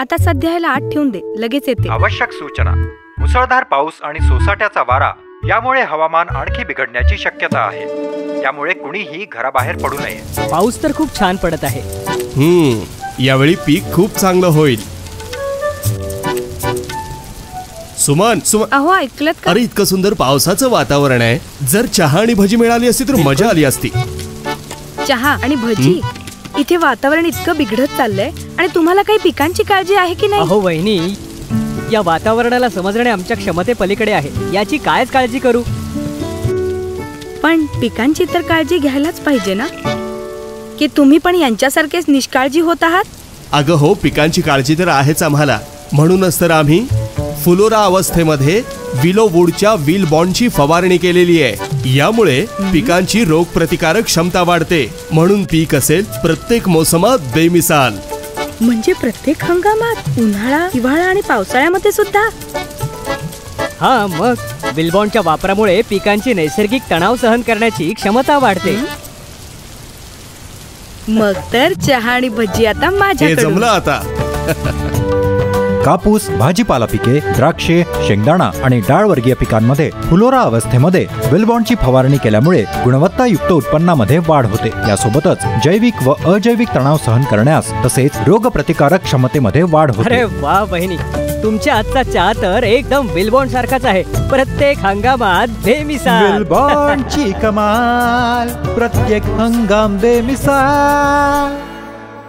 आता सध्या ह्याला आत ठेवून दे, लगेच येते. आवश्यक सूचना. मुसळधार पाऊस आणि सोसाट्याचा वारा यामुळे हवामान आणखी बिघडण्याची शक्यता आहे. त्यामुळे कुणीही घराबाहेर पडू नये. पाऊस तर खूप छान पडत आहे. यावेळी पीक खूप चांगलं होईल. सुमन, अहो ऐकलत का? अरे इतकं सुंदर पावसाचं वातावरण आहे. जर चहा आणि भजी मिळाली असती तर मजा आली असती. चहा आणि भजी? इथे वातावरण इतकं बिघडत चाललंय आणि तुम्हाला काही पिकांची काळजी आहे की नाही? अहो वहिनी, या वातावरणाला समजणे आमच्या क्षमते पलीकडे आहे. याची कायच काळजी करू. पण पिकांची तर काळजी घ्यायलाच पाहिजे ना, की तुम्ही पण यांच्यासारखेच निष्काळजी होत आहात? अगं हो, पिकांची काळजी तर आहेच आम्हाला. म्हणूनच तर आम्ही फुलोरा अवस्थेमध्ये विलोवूडच्या व्हील बॉन्डची फवारणी केलेली आहे. यामुळे पिकांची रोगप्रतिकारक क्षमता वाढते. म्हणून पीक असेल प्रत्येक मोसमात बेमिसाल. म्हणजे प्रत्येक हंगामात? उन्हाळा, हिवाळा आणि पावसाळ्यामध्ये सुद्धा? हा, मग व्हील बॉन्डच्या वापरामुळे पिकांची नैसर्गिक तणाव सहन करण्याची क्षमता वाढते. मग तर चहा आणि भजी आता माझ्याकडून. हे जमलं आता. कापूस, भाजीपाला पिके, द्राक्षे, शेंगदाणा आणि डाळवर्गीय पिकांमध्ये फुलोरा अवस्थेमध्ये व्हील बॉन्डची फवारणी केल्यामुळे गुणवत्तायुक्त उत्पन्नामध्ये वाढ होते. यासोबतच जैविक व अजैविक तणाव सहन करण्यास तसेच रोगप्रतिकारक क्षमतेमध्ये वाढ होते. अरे वा बहिणी, तुमच्या आजचा चहा तर एकदम व्हील बॉन्ड सारखाच आहे. प्रत्येक हंगामात बेमिसाल. व्हील बॉन्डची कमाल, प्रत्येक हंगाम बेमिसाल.